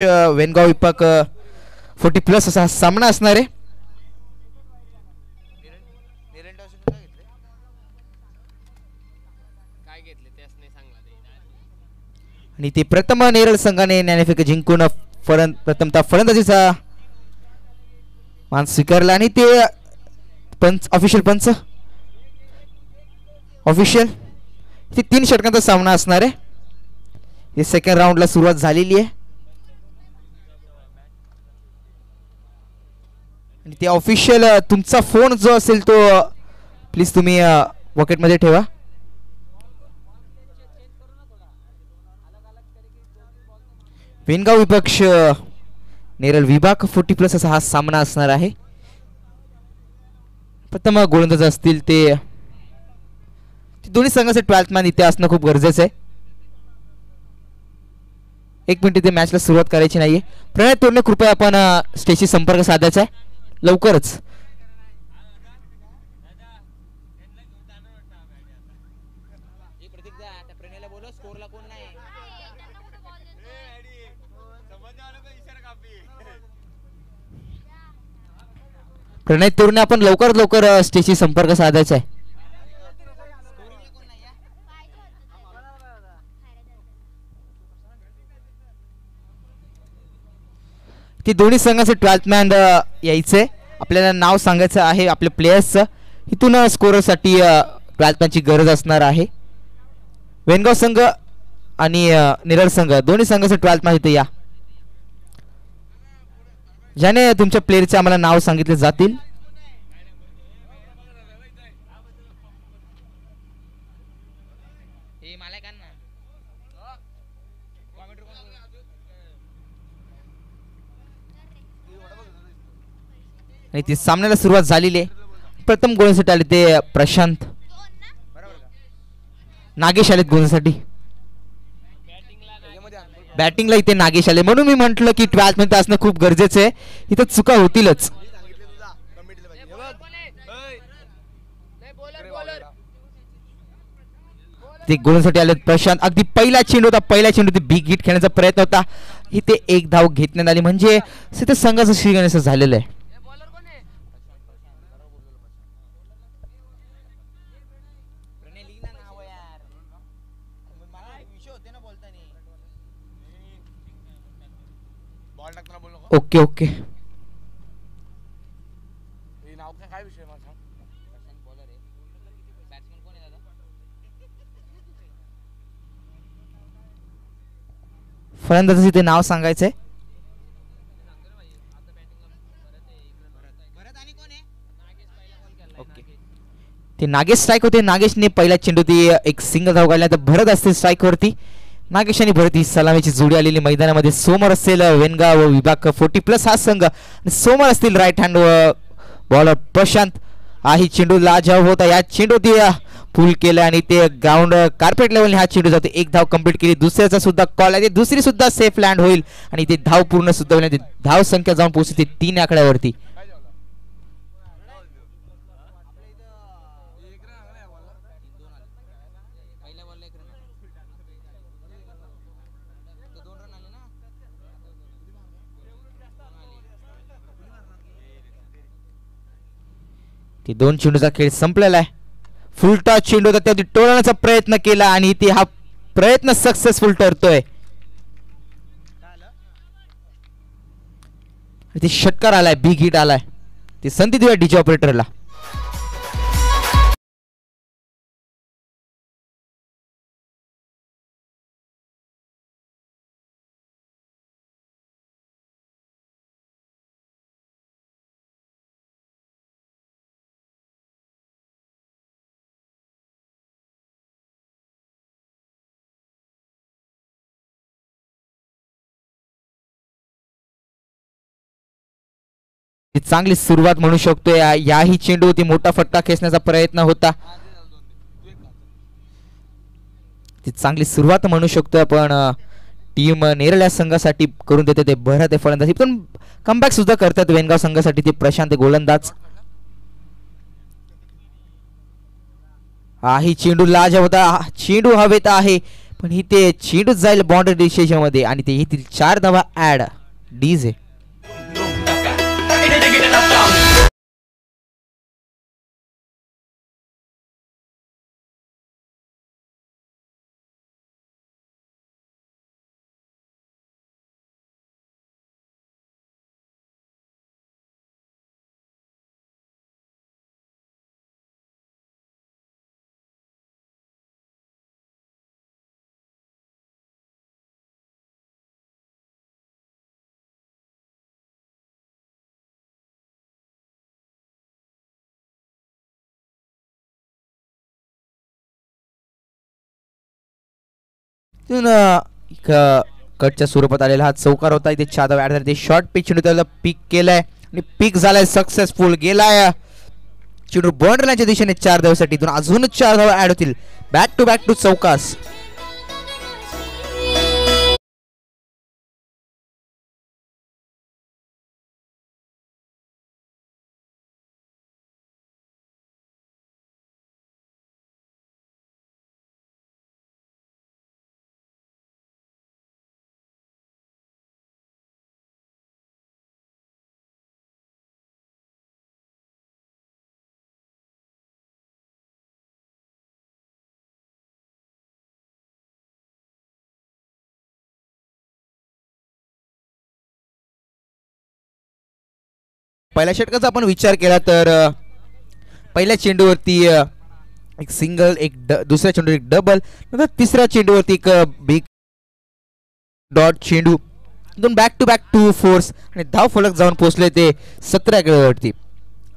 वेनगाव विपाक 40+ असा सामना असणार आहे. आणि ते प्रथम नेरळ संघाने नाणेफेक जिंकून प्रथमतः फलंदाजीचा मान स्वीकारला आणि ते पंच ऑफिशियल ते 3 षटकांचा सामना असणार आहे. हे सेकंड राऊंडला सुरुवात झालेली आहे आणि ते ऑफिशियल तुमचा फोन जो असेल तो प्लीज तुम्ही पॉकेटमध्ये ठेवा. वेनगाव विपक्ष नेरळ विभाग 40+ असा हा सामना असणार आहे. प्रथम गोलंदाज असतील ते दोन्ही संघाचे 12th मॅन इथे असणं खूप गरजेचं आहे. 1 मिनिट इथे मॅचला सुरुवात करायची नाहीये. प्रणय तोरणे कृपया आपण स्टेजशी संपर्क साधायचा आहे लवकरच. प्रणय तोरणे आपण लवकरात लवकर स्टेजशी संपर्क साधायचा आहे. की दोन्ही संघाचे 12th मॅन यायचे. आपल्याला नाव सांगायचं आहे आपल्या प्लेयर्सचं. इथून स्कोरसाठी 12th मॅनची गरज असणार आहे. वेनगाव संघ आणि नेरळ संघ दोन्ही संघाचे 12th मॅन इथे या. ज्याने तुमच्या प्लेयरचे आम्हाला नाव सांगितले जातील. आणि ती सामन्याला सुरुवात झालेली आहे. प्रथम गोलंदाजीसाठी आले ते प्रशांत. नागेश आलेत गोलंदाजीसाठी. बॅटिंगला इथे नागेश आले म्हणून मी म्हंटल की 12th मध्ये असणं खूप गरजेचं आहे. इथं चुका होतीलच. ते गोलंदाजीसाठी आले प्रशांत. अगदी पहिला चेंडू होता. पहिला चेंडू बिग हिट खेळण्याचा प्रयत्न होता. इथे 1 धाव घेतण्यात आली म्हणजे तिथे संघाचं श्रीगणेश झालेलं आहे. ओके ओके फलंदाजाचे ते नाव सांगायचंय. ते नागेश स्ट्राईक होते. नागेशने पहिला चेंडू ती एक सिंगल धाव काढला. तर भरत असतील स्ट्राईक वरती. नागेश आणि भरत ही सलामीची जोडी आलेली मैदानामध्ये. सोमर असेल वेनगाव विभाग 40+ हा संघ आणि सोमर असतील राईट हँड बॉलर प्रशांत. ही चेंडू लाजवाब होता. या चेंडू ती पुल केला आणि ते ग्राउंड कार्पेट लेवलने हा चेंडू जातो. 1 धाव कंप्लीट केली. दुसऱ्याचा सुद्धा कॉल आहे. दुसरी सुद्धा सेफ लँड होईल आणि ते धाव पूर्ण सुद्धा होईल. धाव संख्या जाऊन पोहोचते 3 आकड्यावरती. ती 2 चेंडूचा खेळ संपलेला आहे. फुलटॉस चेंडू होता त्यावरती टोलण्याचा प्रयत्न केला आणि ते हा प्रयत्न सक्सेसफुल ठरतोय. ते षटकार आलाय. बिग हिट आलाय. ती संधी देऊया डीजे ऑपरेटरला. चांगली सुरुवात म्हणू शकतो. याही चेंडू ती मोठा फटका खेचण्याचा प्रयत्न होता. ती चांगली सुरुवात म्हणू शकतो आपण. टीम नेरळ या संघासाठी करून देते ते भरत फलंदाजी पण कमबॅक सुद्धा करतात वेनगाव संघासाठी ते प्रशांत गोलंदाज. ही चेंडू लाजवाब होता. चेंडू हवेत आहे पण इथे चेंडू जाईल बाउंड्री डिस्टेशनमध्ये आणि ते येथील 4 धावा ऍड. डीजे कटच्या स्वरूपात आलेला हा चौकार होता. इथे 4 धावा ऍड झाले. शॉर्ट पिच चेंडू त्याला पिक केलाय आणि पिक झालाय, सक्सेसफुल गेलाय चेंडू बाउंड्री लाईनच्या दिशेने 4 धावासाठी. इथून अजून 4 धावा ऍड होतील. बॅक टू बॅक टू चौकास. पहिल्या षटकाचा आपण विचार केला तर पहिल्या चेंडूवरती एक सिंगल, दुसऱ्या चेंडूवर एक डबल, नंतर तिसऱ्या चेंडूवरती एक बिग डॉट चेंडू, दोन बॅक टू बॅक 2 फोर्स आणि धाव फलक जाऊन पोहोचले ते 17 वरती.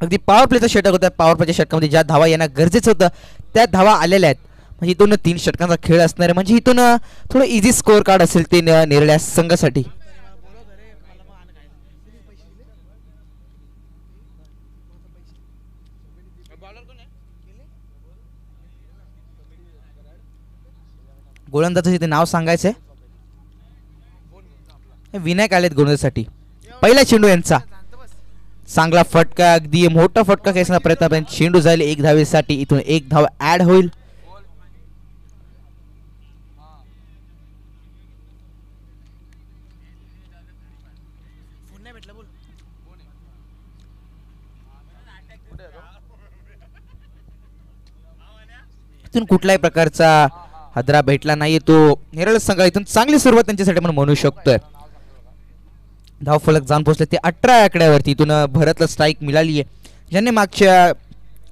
अगदी पॉवर प्लेचा षटक होता. पॉवर प्लेच्या षटकामध्ये ज्या धावा येणं गरजेचं होतं त्या धावा आलेल्या आहेत. म्हणजे इथून 3 षटकांचा खेळ असणार आहे. म्हणजे इथून थोडं इझी स्कोअर कार्ड असेल ते नेरळ्या संघासाठी. गोलंदाजाचे ते नाव सांगायचंय. विनायक आलेत गोलंदाजासाठी. पहिला चेंडू यांचा चांगला फटका, अगदी मोठा फटका खेचण्याचा प्रयत्न, पण चेंडू जाईल 1 धावेसाठी. इथून 1 धाव ऍड होईल. इथून कुठल्याही प्रकारचा हादरा भेटला नाहीये. तो नेरळ संघ इथून चांगली सुरुवात त्यांच्यासाठी आपण म्हणू शकतोय. धाव फलक जाऊन पोहोचले ते 18 आकड्यावरती. इथून भरतला स्ट्राईक मिळाली आहे. ज्यांनी मागच्या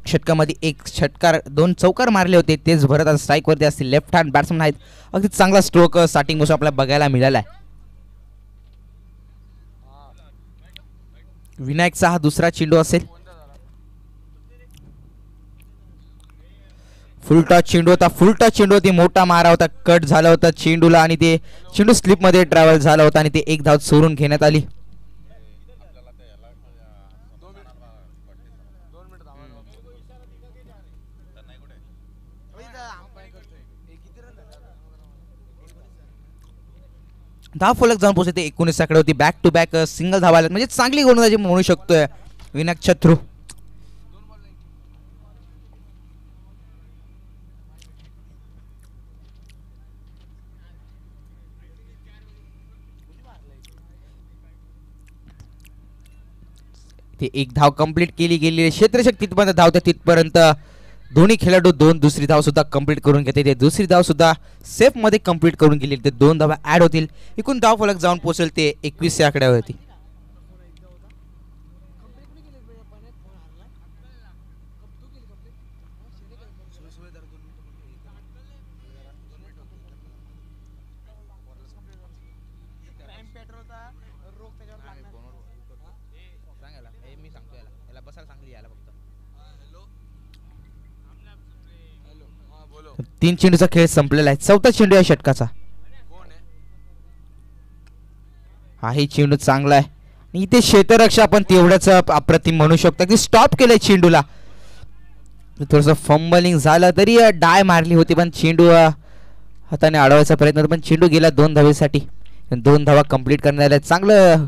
षटकामध्ये 1 षटकार 2 चौकार मारले होते तेच भरत आज स्ट्राईक वरती असतील. लेफ्ट हँड बॅट्समन आहेत. अगदी चांगला स्ट्रोक स्टार्टिंग पासून आपल्याला बघायला मिळाला आहे. विनायकचा हा दुसरा चेंडू असेल. फुल टॉस चेंडू होता. फुल टॉस चेंडू होती. मोठा मारा होता. कट झाला होता चेंडूला आणि ते चेंडू स्लिप मध्ये ट्रॅव्हल झाला होता आणि ते 1 धाव चोरून घेण्यात आली. धाव फलक जाऊन पोहोचले ते 19 कडे होती. बॅक टू बॅक सिंगल धावा आल्या. म्हणजे चांगली गोलंदाजी म्हणू शकतोय विनायक छत्रू. ते 1 धाव कंप्लीट केली गेली. क्षेत्ररक्षक तिथपर्यंत धावते तिथपर्यंत दोन्ही खेळाडू 2 दुसरी धाव सुद्धा कंप्लीट करून घेते. ते दुसरी धाव सुद्धा सेफ मध्ये कंप्लीट करून गेली. ते 2 धावा ऍड होतील. एकूण धाव फलक जाऊन पोहोचेल ते 21 आकड्यावरती. तीन चेंडूचा खेळ संपलेला आहे. चौथा चेंडू या षटकाचा. हाही चेंडू चांगला आहे. इथे क्षेत्ररक्षक आपण तेवढ्याच अप्रतिम म्हणू शकतो की स्टॉप केलंय चेंडूला. थोडस फंबलिंग झालं तरी डाय मारली होती पण चेंडू हाताने अडवायचा प्रयत्न होता पण चेंडू गेला 2 धावेसाठी. 2 धावा कंप्लीट करण्यात आल्या. चांगलं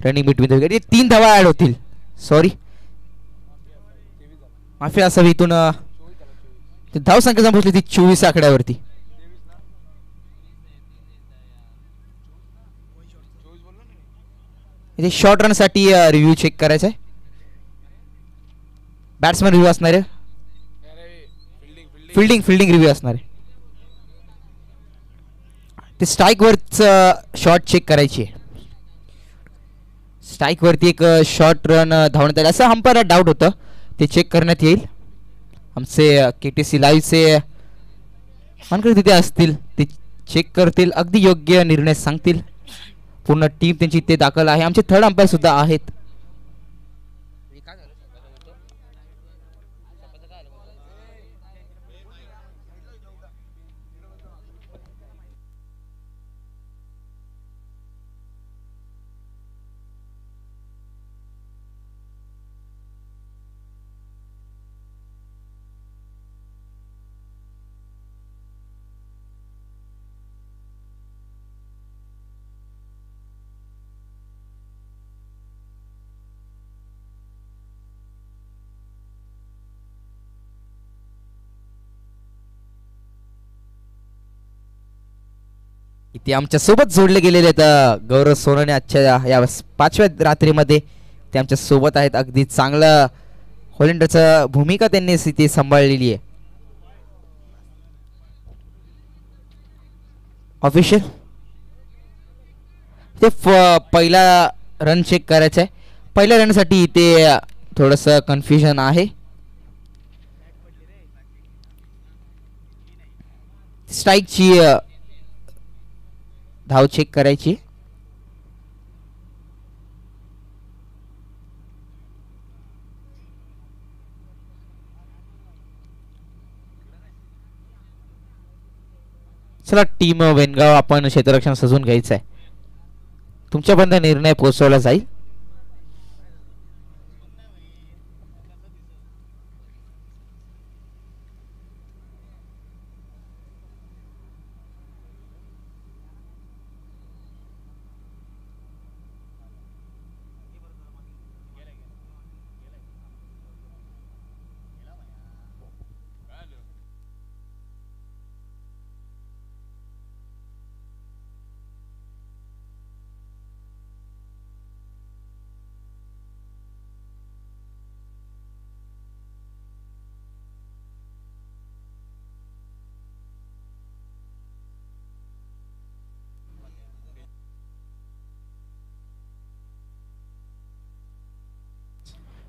रनिंग बिटवीन 3 धावा ऍड होतील. सॉरी माफी असावी. इथून धाव संख्या पोहोचली ती 24 आकड्यावरती. इथे शॉर्ट रनसाठी रिव्ह्यू चेक करायचा आहे. बॅट्समन रिव्ह्यू असणार आहे. फिल्डिंग रिव्ह्यू असणार आहे. ते स्ट्राईकवरच शॉट चेक करायची आहे. स्ट्राईकवरती एक शॉर्ट रन धावण्यात आला असं अंपायरला डाऊट होतं. ते चेक करण्यात येईल. आमचे KTC लाईव्हचे मानकरी तिथे असतील, ते चेक करतील, अगदी योग्य निर्णय सांगतील. पूर्ण टीम त्यांची इथे दाखल आहे. आमचे थर्ड अंपायर सुद्धा आहेत. इथे आमच्या सोबत जोडले गेलेले आहेत गौरव सोनवणे. आजच्या या 5व्या रात्रीमध्ये ते आमच्या सोबत आहेत. अगदी चांगलं हॉलंडरचं भूमिका त्यांनी इथे सांभाळलेली आहे. ऑफिशियल ते पहिला रन चेक करायचा आहे. पहिल्या रनसाठी इथे थोडंसं कन्फ्युजन आहे. स्ट्राईकची धाव चेक करायची. चला टीम वेनगाव, आपण क्षेत्ररक्षण सजून घ्यायचं आहे. तुमच्यापर्यंत निर्णय पोहोचवला जाईल.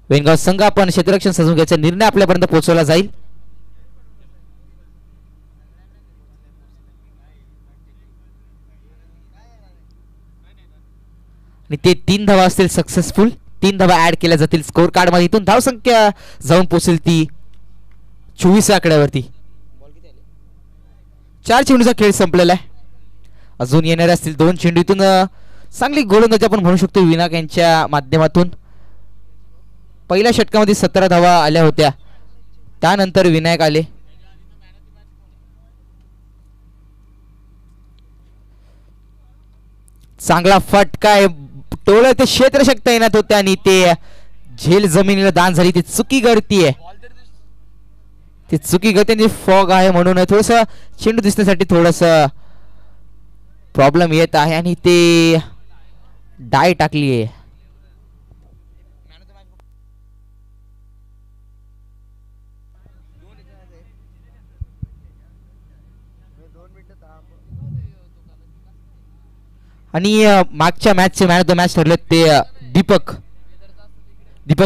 वेनगाव संघ, आपण क्षेत्ररक्षण सजून घ्यायचा निर्णय आपल्यापर्यंत पोहोचवला जाईल. आणि ते 3 धावा असतील सक्सेसफुल. 3 धावा ऍड केल्या जातील स्कोर कार्ड मध्ये. इथून धाव संख्या जाऊन पोहोचेल ती 24 आकड्यावरती. 4 चेंडूचा खेळ संपलेला आहे. अजून येणारे असतील 2 चेंडू. इथून चांगली गोलंदाजी आपण म्हणू शकतो विनायक यांच्या माध्यमातून. पहिल्या षटकामध्ये 17 धावा आल्या होत्या, त्यानंतर विनायक आले. चांगला फटका आहे. टोळ ते क्षेत्ररक्षक तैनात होते आणि ते झेल जमिनीला दान झाली. ती चुकी गळतीये. ती चुकी गळते. फॉग आहे म्हणून थोडस चेंडू दिसण्यासाठी थोडस प्रॉब्लेम येत आहे आणि ते डाय टाकली आहे. आणि मागच्या मॅचचे मॅन ऑफ द मॅच ठरले ते दीपक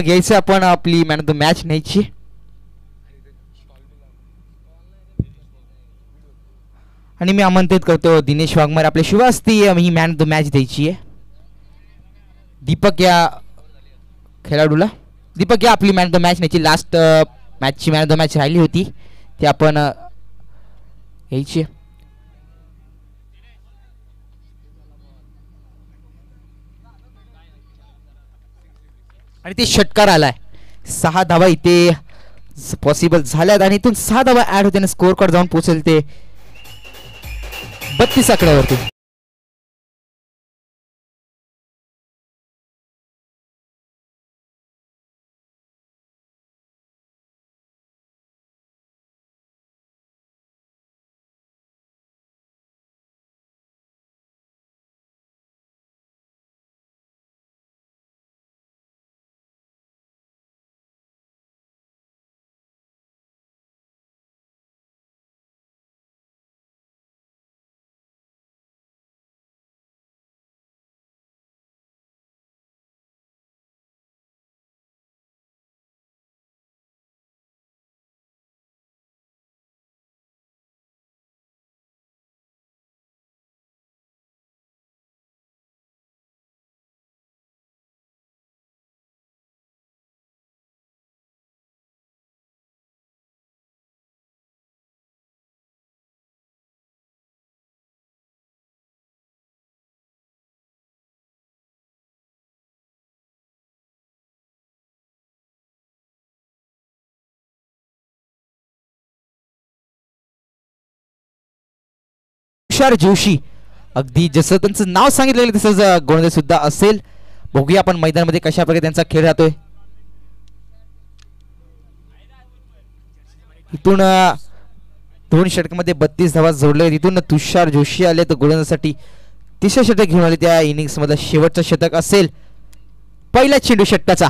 यायचं. आपण आपली मॅन ऑफ द मॅच न्यायची. आणि मी आमंत्रित करतो दिनेश वाघमारे, आपल्या शिवास्ती ही मॅन ऑफ द मॅच द्यायची आहे दीपक या खेळाडूला. दीपक या आपली मॅन ऑफ द मॅच न्यायची. लास्ट मॅचची मॅन ऑफ द मॅच राहिली होती ती आपण घ्यायची. आणि ते षटकार आलाय. 6 धावा इथे पॉसिबल झाल्यात आणि इथून 6 धावा ऍड होते. स्कोर कार्ड जाऊन पोहोचेल ते 32 आकड्यावरती. तुषार जोशी, अगदी जसं त्यांचं नाव सांगितलेलं तसंच गोलंदाज सुद्धा असेल. बघूया आपण मैदानामध्ये कशा प्रकारे त्यांचा खेळ राहतोय. इथून 2 षटकामध्ये 32 धावा जोडले. तिथून तुषार जोशी आले तर गोलंदाजासाठी तिसरं षटक घेऊन आले. त्या इनिंग्स मधलं शेवटचं षटक असेल पहिल्या चेंडू षटकाचा.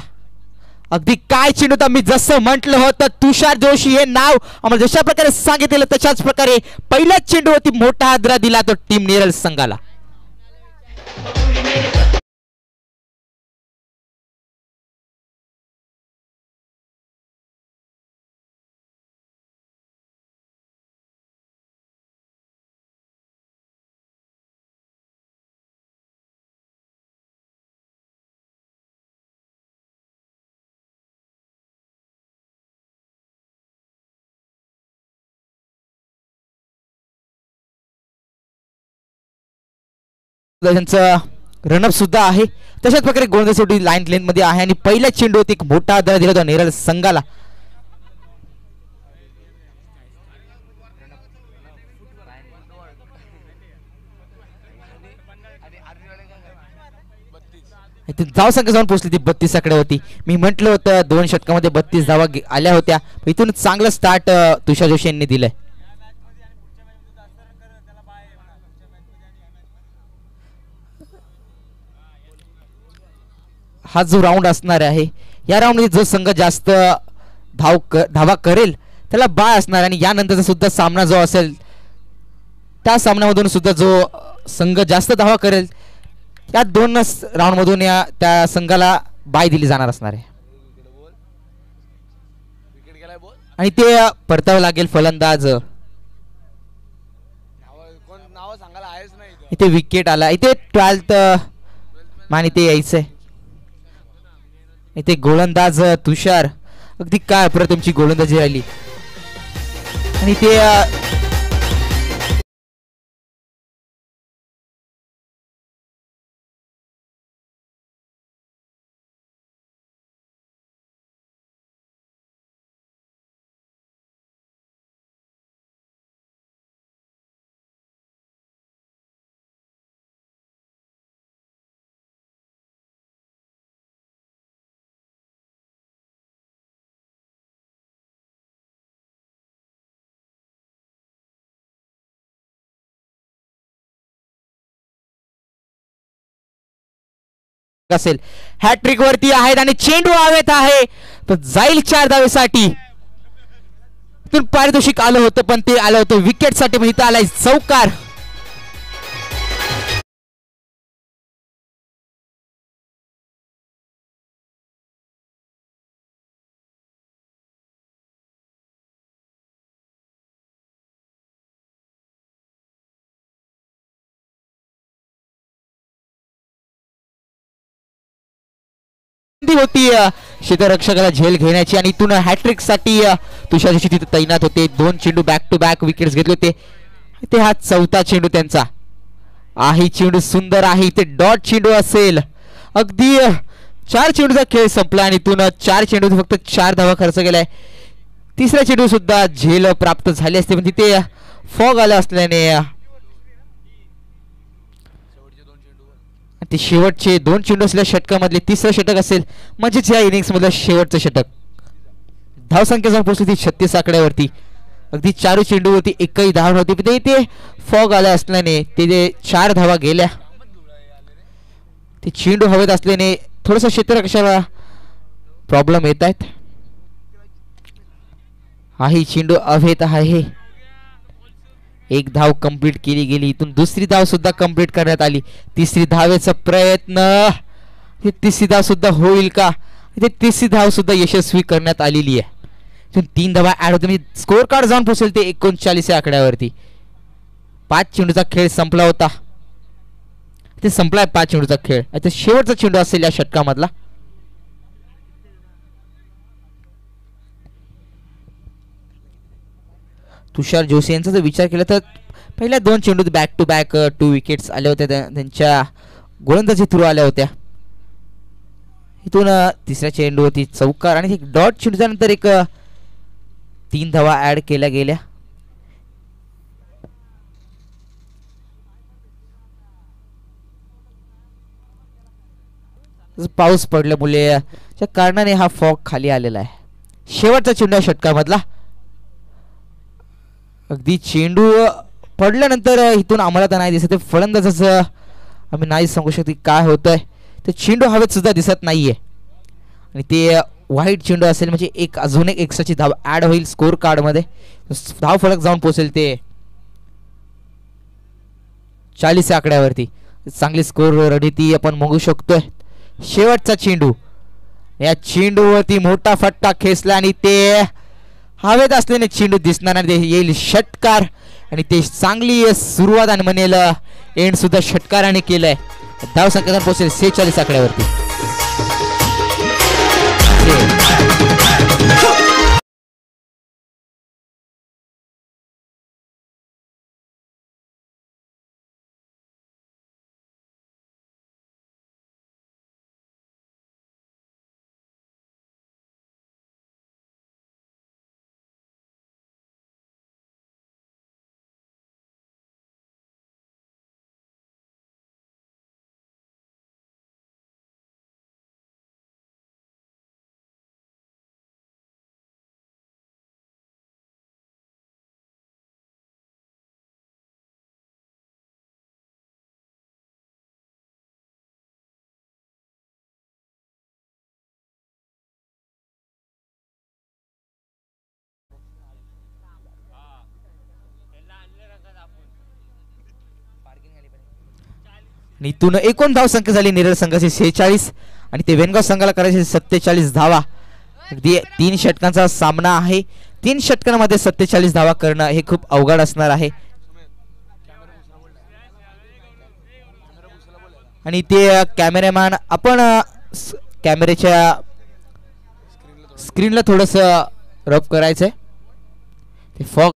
अगदी काय चेंडू होता. मी जसं म्हटलं होतं तुषार जोशी हे नाव आम्हाला जशा प्रकारे सांगितलेलं तशाच प्रकारे पहिल्याच चेंडूवरती मोठा हादरा दिला तो टीम नेरळ संघाला. त्यांचा रनअप सुद्धा आहे. तशाच प्रकारे गोलंदाजासाठी लाईन लेंथ मध्ये आहे आणि पहिल्या चेंडूवरती एक मोठा आधार दिला होता नेरळ संघाला. धाव संख्या जाऊन पोहोचली ती 32 आकड्यावरती. मी म्हटलं होतं 2 षटकामध्ये 32 धावा आल्या होत्या. इथून चांगलं स्टार्ट तुषार जोशी यांनी दिलंय. हा जो राऊंड असणार आहे या राऊंडमध्ये जो संघ जास्त धावा करेल त्याला बाय असणार. आणि यानंतरचा सुद्धा सामना जो असेल त्या सामन्यामधून सुद्धा जो संघ जास्त धावा करेल या 2 राऊंड मधून त्या संघाला बाय दिली जाणार असणार आहे. आणि ते परतावं लागेल फलंदाज. इथे विकेट आला. इथे 12th मान इथे यायचंय. इथे गोलंदाज तुषार, अगदी काय अप्रतिमची गोलंदाजी राहिली. आणि ते असेल हॅट्रिक वरती आहेत आणि चेंडू हवेत आहे तर जाईल 4 धावेसाठी. इथून पारितोषिक आलं होतं पण ते आलं होतं विकेट साठी. पण इथं आलाय चौकार. होती क्षेत्ररक्षकाला झेल घेण्याची आणि इथून हॅट्रिक साठी तुषार जोशी तिथे तैनात होते. 2 चेंडू बॅक टू बॅक विकेट्स घेतले होते. ते हा 4था चेंडू त्यांचा आहे. चेंडू सुंदर आहे. इथे डॉट चेंडू असेल. अगदी 4 चेंडूचा खेळ संपला आणि इथून 4 चेंडू फक्त 4 धावा खर्च केलाय. तिसरा चेंडू सुद्धा झेल प्राप्त झाली असते पण तिथे फॉग आला असल्याने ते शेवटचे 2 चेंडू असलेल्या षटकामधले तिसरं षटक असेल म्हणजेच या इनिंग्स मधलं शेवटचं षटक. धावसंख्या जाऊन पोहोचली ती 36 आकड्यावरती. अगदी 4 चेंडूवरती एकही धाव नव्हती. ते फॉग आला असल्याने ते 4 धावा गेल्या. ते चेंडू हवेत असल्याने थोडंसं क्षेत्ररक्षकाला प्रॉब्लेम येत आहेत. हाही चेंडू हवेत आहे. 1 धाव कंप्लीट केली गेली. इथून दुसरी धाव सुद्धा कंप्लीट करण्यात आली. तिसरी धावेचा प्रयत्न. तिसरी धाव सुद्धा होईल का. इथे तिसरी धाव सुद्धा यशस्वी करण्यात आलेली आहे. इथून 3 धावा ऍड होते. स्कोर कार्ड जाऊन पोहोचेल ते 39 आकड्यावरती. 5 चेंडूचा खेळ संपला होता. ते संपलाय 5 चेंडूचा खेळ. आता शेवटचा चेंडू असेल या षटकामधला. तुषार जोशी यांचा जर विचार केला तर पहिल्या 2 चेंडूत बॅक टू बॅक 2 विकेट्स आल्या होत्या. त्यांच्या गोलंदाजी थ्रू आल्या होत्या. इथून तिसऱ्या चेंडूवरती चौकार आणि डॉट चेंडूच्या नंतर एक 3 धावा ऍड केल्या गेल्या. पाऊस पडल्यामुळे त्या कारणाने हा फॉग खाली आलेला आहे. शेवटचा चेंडू षटकामधला. अगदी चेंडू पडल्यानंतर इथून आम्हाला तर नाही दिसत, फलंदाजाचं आम्ही नाही सांगू शकतो काय होतंय. ते चेंडू हवेत सुद्धा दिसत नाहीये आणि ते वाईट चेंडू असेल म्हणजे अजून एक एक्स्ट्राची धाव ऍड होईल स्कोर कार्ड मध्ये. धाव फलक जाऊन पोहोचेल ते 40 आकड्यावरती. चांगली स्कोर रणनीती आपण बघू शकतोय. शेवटचा चेंडू, या चेंडूवरती मोठा फटका खेचला आणि ते हवेत असल्याने चेंडू दिसणार नाही, येईल षटकार. आणि ते चांगली सुरुवात आणि म्हणेल एंड सुद्धा षटकाराने केलंय. धाव संख्या पोहोचेल 46 आकड्यावरती. इथून एकूण धाव संख्या झाली नेरळ संघाची 46 आणि ते वेनगाव संघाला करायचे 47 धावा. अगदी 3 षटकांचा सामना आहे. 3 षटकांमध्ये 47 धावा करणं हे खूप अवघड असणार आहे. आणि ते कॅमेरामॅन आपण कॅमेऱ्याच्या स्क्रीनला थोडस रब करायचंय. ते फॉग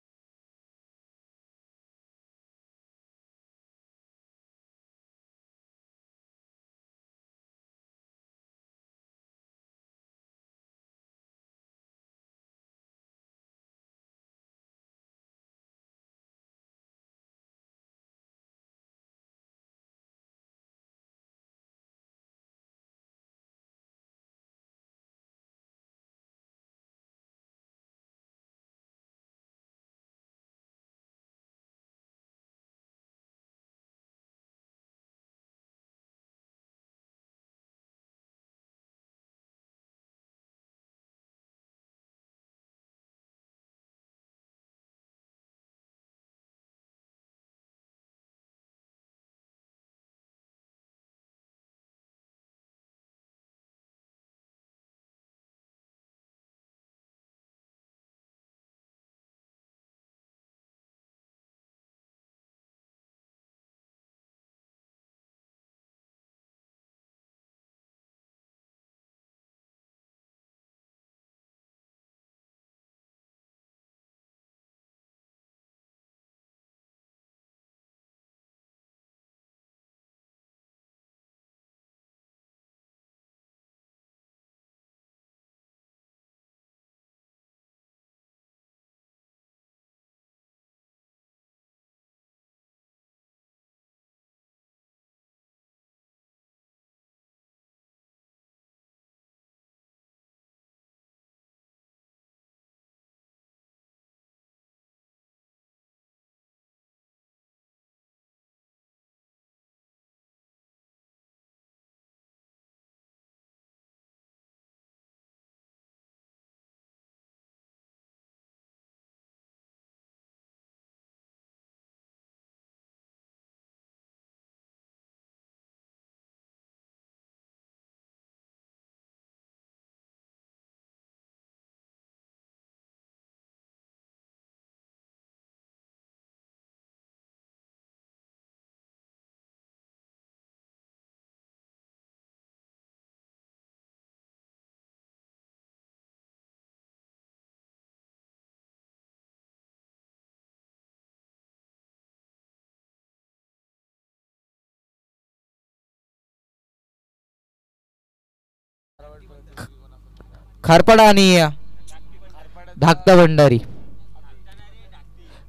खारपाडा आणि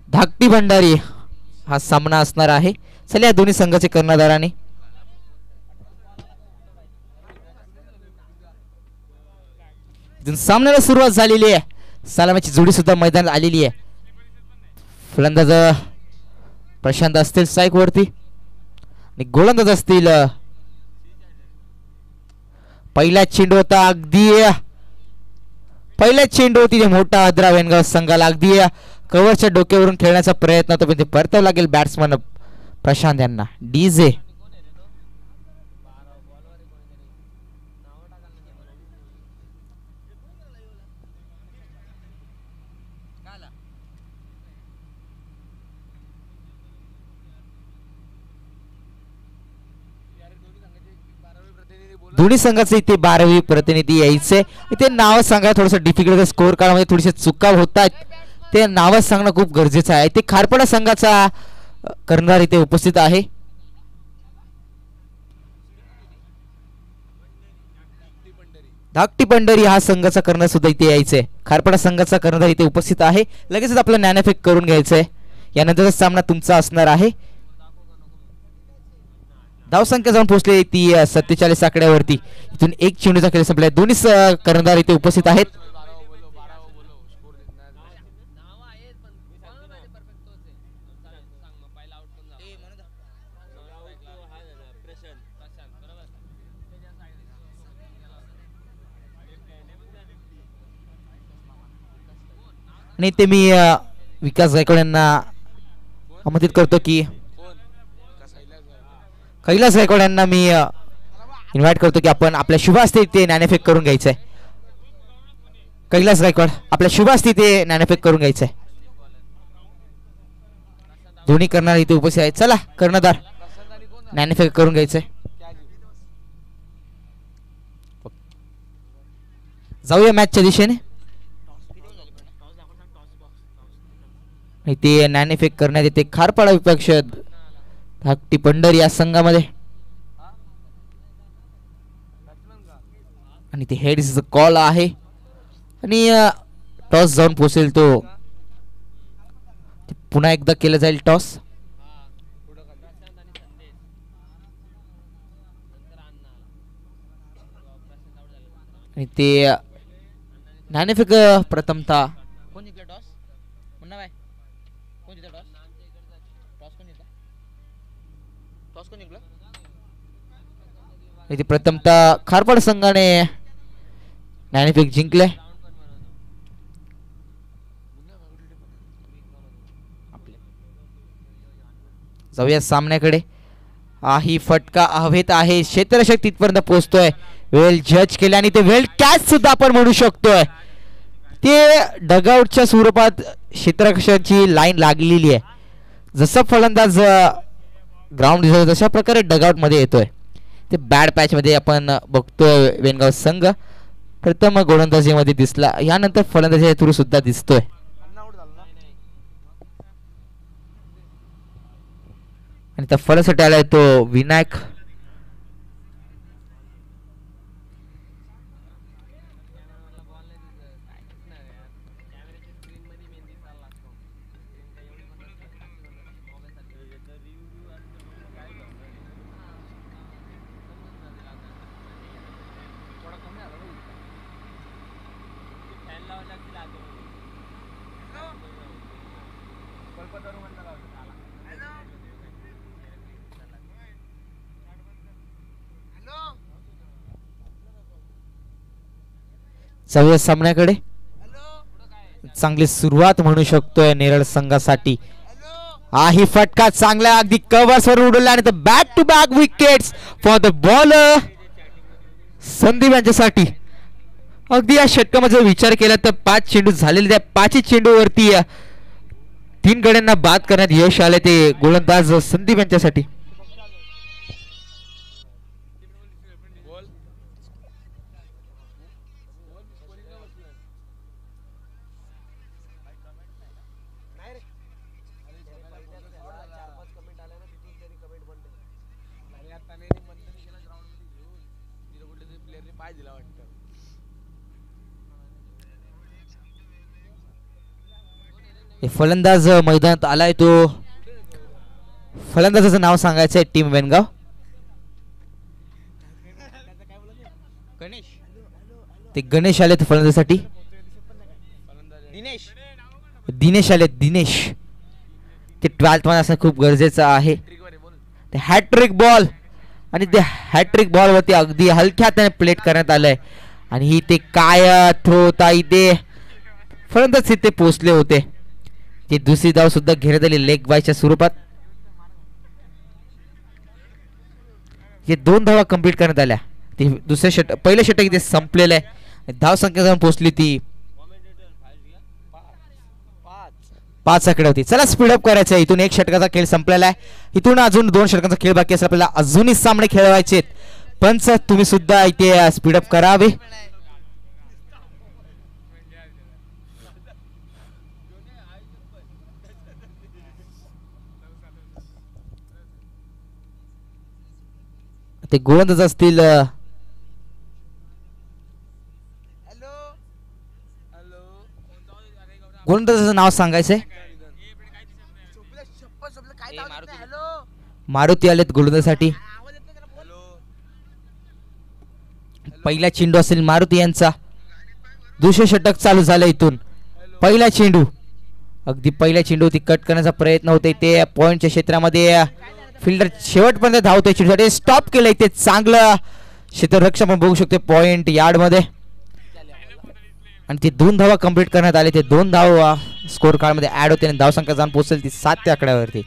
धाकटी भंडारी हा सामना असणार आहे. चला या दोन्ही संघाचे कर्णधारांनी सामन्याला सुरुवात झालेली आहे. सलामीची जोडी सुद्धा मैदानात आलेली आहे. फलंदाज प्रशांत असतील स्ट्राईक वरती आणि गोलंदाज असतील. पहिला चेंडू होता अगदी पहिला चेंडू होती मोठा आदरा वेनगाव संघाला अगदी कव्हरच्या डोक्यावरून खेळण्याचा प्रयत्न होता पण ते परतावं लागेल बॅट्समन प्रशांत यांना. डीजे दोन्ही संघाचे इथे 12वी प्रतिनिधी यायचे. इथे नाव सांगा थोडंसं डिफिकल्ट स्कोर कार्डमध्ये थोडेसे चुका होतात ते नाव सांगणं खूप गरजेचं आहे. इथे खारपाडा संघाचा कर्णधार इथे उपस्थित आहे. धाकटी पंढरी हा संघाचा कर्णधार सुद्धा इथे यायचंय. खारपाडा संघाचा कर्णधार इथे उपस्थित आहे. लगेचच आपलं ज्ञानफेक करून घ्यायचंय. यानंतरचा सामना तुमचा असणार आहे. धावसंख्या जाऊन पोहोचली ती 47 आकड्यावरती. इथून एक चेंडूचा खेळ संपलाय. दोन्ही कर्णधार इथे उपस्थित आहेत. आणि ते मी विकास गायकवाड यांना आमंत्रित करतो की कैलास गायकवाड यांना मी इन्व्हाइट करतो की आपण आपल्या शुभ हस्ते ते ज्ञानफेक करून घ्यायचंय. कैलास गायकवाड आपल्या शुभ हस्ते ते ज्ञानफेक करून घ्यायचंय. दोन्ही कर्णधार इथे उपस्थित आहेत. चला कर्णधार ज्ञानफेक करून घ्यायचंय. जाऊया मॅचच्या दिशेने. ते ज्ञानफेक करण्यात येते खारपाडा विपक्ष धाकटी पंढरी या संघामध्ये. आणि ते हेड इज कॉल आहे आणि टॉस जाऊन पोहोचेल तो पुन्हा एकदा केलं जाईल टॉस. आणि ते ज्ञानफेक प्रथमतः कोण जिंकला टॉस पुन्हा बाय कोण जिंकला टॉस टॉस कोण जिंकला टॉस कोण जिंकला. इथे प्रथमतः खारपाड संघाने ज्ञानफेक जिंकले. जाऊया सामन्याकडे. ही फटका हवेत आहे. क्षेत्ररक्षक तिथपर्यंत पोहोचतोय. वेल जज केले आणि ते वेल कॅच सुद्धा आपण म्हणू शकतोय. ते डगआउटच्या स्वरूपात क्षेत्ररक्षकाची लाईन लागलेली आहे. जसं फलंदाज ग्राउंड दिसतोय तशा प्रकारे डगआउट मध्ये येतोय. ते बॅड पॅच मध्ये आपण बघतोय वेनगाव संघ प्रथम गोलंदाजीमध्ये दिसला. यानंतर फलंदाजी थ्रू सुद्धा दिसतोय. आणि त्या फलसाठी आलाय तो विनायक. जाऊया सामन्याकडे. चांगली सुरुवात म्हणू शकतोय नेरळ संघासाठी. ही फटका चांगला अगदी कव्हर्सवर उडवला आणि back to back wickets for the bowler Sandeep यांच्यासाठी. अगदी या षटकामध्ये विचार केला तर 5 चेंडू झालेले. त्या 5 चेंडूवरती 3 गड्यांना बाद करण्यात यश आले ते गोलंदाज संदीप यांच्यासाठी. फलंदाज मैदानात आलाय. तो फलंदाजाचं नाव सांगायचं आहे टीम वेनगाव. ते गणेश आलेत फलंदाजीसाठी. दिनेश आलेत. दिनेश ते 12th मध्ये असणं खूप गरजेचं आहे. ते हॅट्रिक बॉल आणि ते हॅट्रिक बॉलवरती अगदी हलक्या हाताने प्लेट करण्यात आलंय आणि ही ते काय थ्रो होता इथे फलंदाज तिथे पोचले होते. ती दुसरी धाव सुद्धा घेण्यात आली लेग बायच्या स्वरूपात. हे 2 धावा कंप्लीट करण्यात आल्या. ती दुसऱ्या पहिल्या षटक इथे संपलेलं आहे. धाव संख्या जाऊन पोहोचली ती 5 आकडे होती. चला स्पीडअप करायचं. इथून 1 षटकाचा खेळ संपलेला आहे. इथून अजून 2 षटकांचा खेळ बाकी असेल. आपल्याला अजूनही सामने खेळवायचे. पंच तुम्ही सुद्धा इथे स्पीडअप करावे. ते गोलंदाज असतील. गोलंदाजाचं नाव सांगायचंय. मारुती आलेत गोलंदाजासाठी. पहिला चेंडू असेल मारुती यांचा. दुसरे षटक चालू झालं. इथून पहिला चेंडू अगदी पहिला चेंडू ती कट करण्याचा प्रयत्न होते. ते पॉइंटच्या क्षेत्रामध्ये फिल्डर शेवटपर्यंत धावतोय. चेंडूसाठी स्टॉप केलंय. ते चांगलं क्षेत्ररक्षक आपण बघू शकतो पॉइंट यार्ड मध्ये आणि ते 2 धावा कंप्लीट करण्यात आले. ते 2 धाव स्कोर कार्ड मध्ये ऍड होते आणि धाव संख्या जाऊन पोहोचेल ती 7 आकड्यावरती.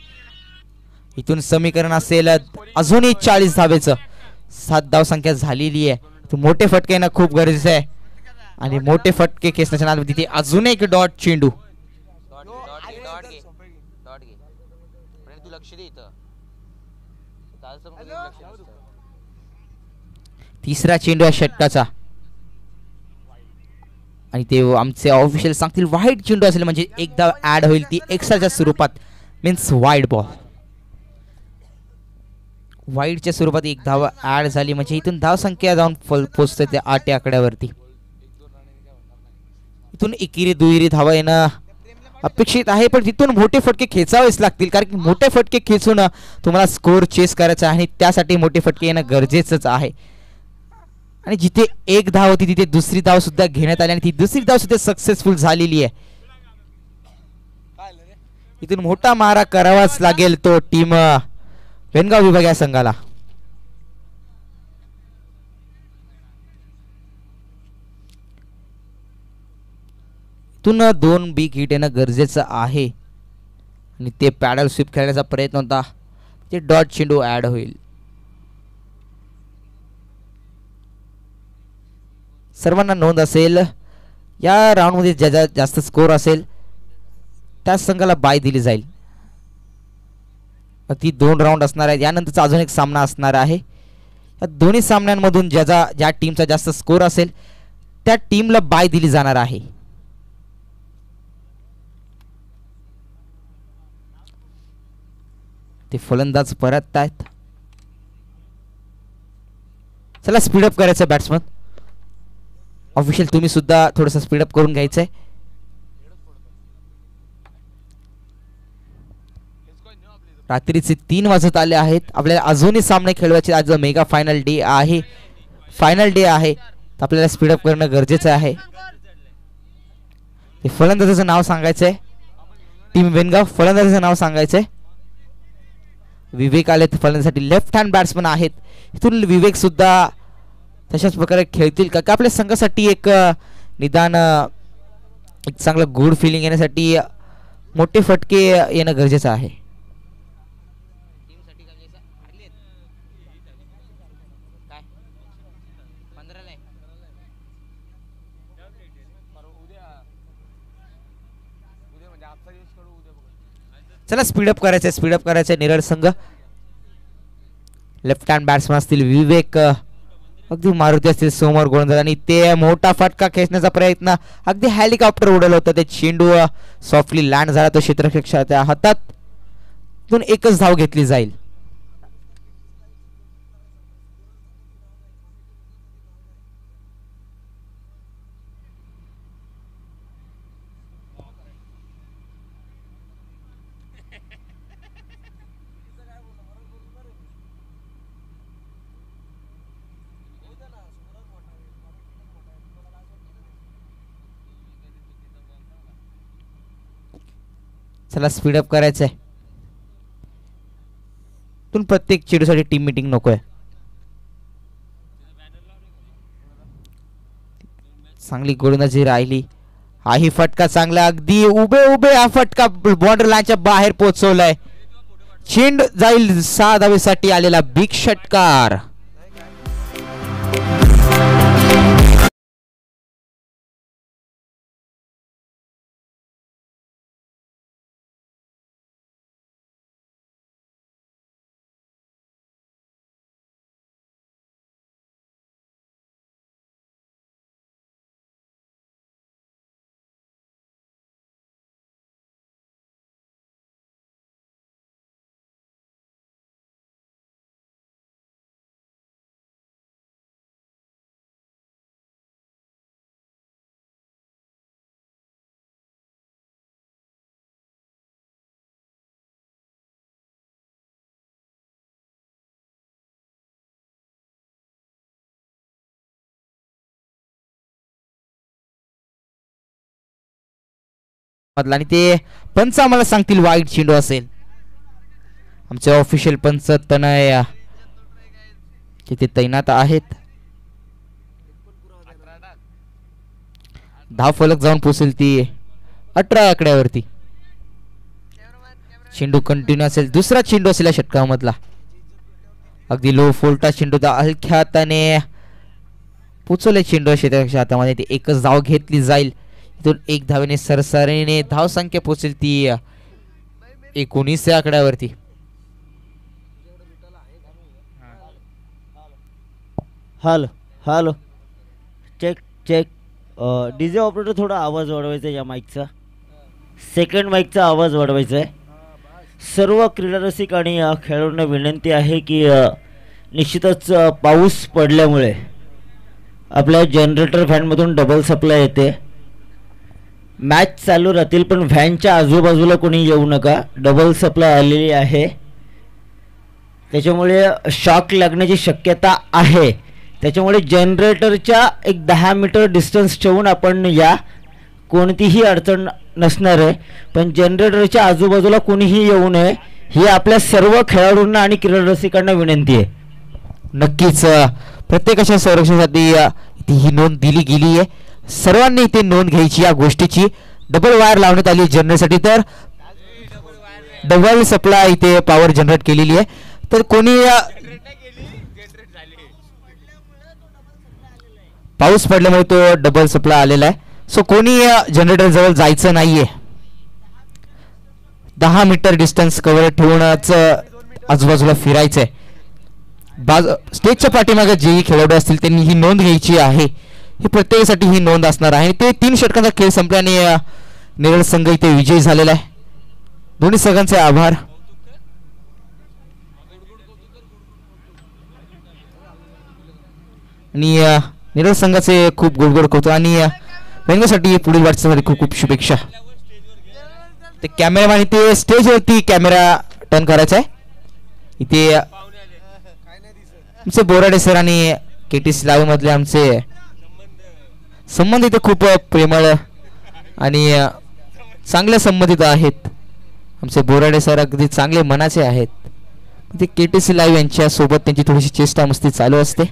इथून समीकरण असेल अजूनही 40 धावेचं. 7 धाव संख्या झालेली आहे. मोठे फटके येणं खूप गरजेचं आहे आणि मोठे फटके खेचण्याच्या नादात तिथे अजून एक डॉट चेंडू. तिसरा चेंडू आहे षटकाचा आणि ते आमचे ऑफिशियल सांगतील वाईड चेंडू असेल म्हणजे एक धाव ऍड होईल ती एक्स्ट्राच्या स्वरूपात मीन्स वाईड बॉल. वाईडच्या स्वरूपात एक धाव ऍड झाली म्हणजे इथून धाव संख्या जाऊन पोहोचते त्या 8 आकड्यावरती. इथून एकेरी दुहेरी धावा येणं अपेक्षित आहे पण तिथून मोठे फटके खेचावेच लागतील कारण की मोठे फटके खेचून तुम्हाला स्कोर चेस करायचा आहे आणि त्यासाठी मोठे फटके येणं गरजेचंच आहे. आणि जिथे एक धाव होती तिथे दुसरी धाव सुद्धा घेण्यात आली आणि ती दुसरी धाव सुद्धा सक्सेसफुल झालेली आहे. इथून मोठा मारा करावाच लागेल तो टीम वेनगाव विभाग या संघाला. इथून 2 बिग हिट येणं गरजेचं आहे आणि ते पॅडल स्वीप खेळण्याचा प्रयत्न होता. ते डॉट चेंडू ऍड होईल. सर्वांना नोंद असेल या राऊंड मध्ये ज्याचा जास्त स्कोर असेल त्या संघाला बाय दिली जाईल. ती 2 राऊंड असणार आहेत. यानंतरचा अजून एक सामना असणार आहे. या दोन्ही सामन्यांमधून ज्या टीमचा जास्त स्कोर असेल त्या टीमला बाय दिली जाणार आहे. ते फलंदाज परत आहेत. चला स्पीडअप करायचं बॅट्समन ऑफिशियल तुम्ही सुद्धा थोडस स्पीडअप करून घ्यायचंय. रात्रीचे 3 वाजत आले आहेत. आपल्याला अजूनही सामने खेळवायचे. आज मेगा फायनल डे आहे. तर आपल्याला स्पीडअप करणं गरजेचं आहे. ते फलंदाजाचं नाव सांगायचंय. टीम वेनगाव फलंदाजाचं नाव सांगायचंय. विवेक आलेत फलंदाजीसाठी. लेफ्ट हँड बॅट्समन आहेत. इथून विवेक सुद्धा तशाच प्रकारे खेळतील का आपल्या संघासाठी एक निदान एक चांगलं गुड फिलिंग येण्यासाठी मोठे फटके येणं गरजेचं आहे. चला स्पीडअप करायचंय निरळ संघ. लेफ्ट हँड बॅट्समन असतील विवेक. अगदी मारुती असतील समोर गोलंदाज आणि ते मोठा फटका खेचण्याचा प्रयत्न अगदी हेलिकॉप्टर उडवलं होतं. ते चेंडू सॉफ्टली लँड झाला तो क्षेत्ररक्षकाच्या हातात. तिथून एकच धाव घेतली जाईल. चला स्पीडअप करायचं आहे. तुम प्रत्येक चेंडूसाठी टीम मीटिंग नको आहे. चांगली गोलंदाजी राहिली. हाही फटका चांगला अगदी उभे उभे हा फटका बॉर्डर लाईनच्या बाहेर पोहोचवलाय. चेंडू जाईल 6 धावेसाठी आलेला बिग षटकार. आणि ते पंच आम्हाला सांगतील वाईट चेंडू असेल. आमचे ऑफिशियल पंच तनय तिथे तैनात आहेत. धाव फलक जाऊन पोहोचेल ती 18 आकड्यावरती. चेंडू कंटिन्यू असेल. दुसरा चेंडू असेल या षटकामधला. अगदी लो फोल्टा चेंडू हलक्या हाताने पोचवले चेंडू शेताच्या हातामध्ये. ते एकच धाव घेतली जाईल. इथून 1 धावेने सरसरीने धाव संख्या पोहोचेल ती 19 आकड्यावरती. Hello hello check check. DJ operator थोडा आवाज वाढवायचा आहे या माईकचा. सेकंड माईकचा आवाज वाढवायचा आहे. सर्व क्रीडारसिक आणि खेळाडूंना विनंती आहे की निश्चितच पाऊस पडल्यामुळे आपल्या जनरेटर फॅनमधून डबल सप्लाय येते. मॅच चालू राहतील पण व्हॅनच्या आजूबाजूला कोणी येऊ नका. डबल सप्लाय आलेली आहे त्याच्यामुळे शॉक लागण्याची शक्यता आहे. त्याच्यामुळे जनरेटरच्या एक 10 मीटर डिस्टन्स ठेवून आपण या. कोणतीही अडचण नसणार आहे पण जनरेटरच्या आजूबाजूला कोणीही येऊ नये ही आपल्या सर्व खेळाडूंना आणि क्रीडा रसिकांना विनंती आहे. नक्कीच प्रत्येकाच्या संरक्षणासाठी ही नोंद दिली गेली आहे. सर्वांनी इथे नोंद घ्यायची या गोष्टीची. डबल वायर लावण्यात आली जनरेटरसाठी. तर डबल सप्लाय इथे पॉवर जनरेट केलेली आहे. तर कोणी पाऊस पडल्यामुळे तो डबल सप्लाय आलेला आहे. सो कोणी जनरेटर जवळ जायचं नाहीये. 10 मीटर डिस्टन्स कव्हर ठेवूनच आजूबाजूला फिरायचंय. स्टेजच्या पाठीमागे जेही खेळाडू असतील त्यांनी ही नोंद घ्यायची आहे. ही प्रत्येकासाठी ही नोंद असणार आहे. ते 3 षटकांचा खेळ संपल्याने नेरळ संघ इथे विजयी झालेला आहे. दोन्ही संघांचे आभार. आणि नेरळ संघाचे खूप गोड कौतुक आणि व्यंगासाठी पुढील वाटचालीसाठी खूप खूप शुभेच्छा. ते कॅमेरामॅन इथे स्टेजवरती कॅमेरा टर्न करायचा आहे. इथे आमचे बोराडे सर आणि केटीसी लाईव्ह मधले आमचे संबंध इथे खूप प्रेमळ आणि चांगल्या संबंधित आहेत. आमचे बोराडे सर अगदी चांगले मनाचे आहेत. ते केटीसी लाईव्ह यांच्या सोबत त्यांची थोडीशी चेष्टा मस्ती चालू असते.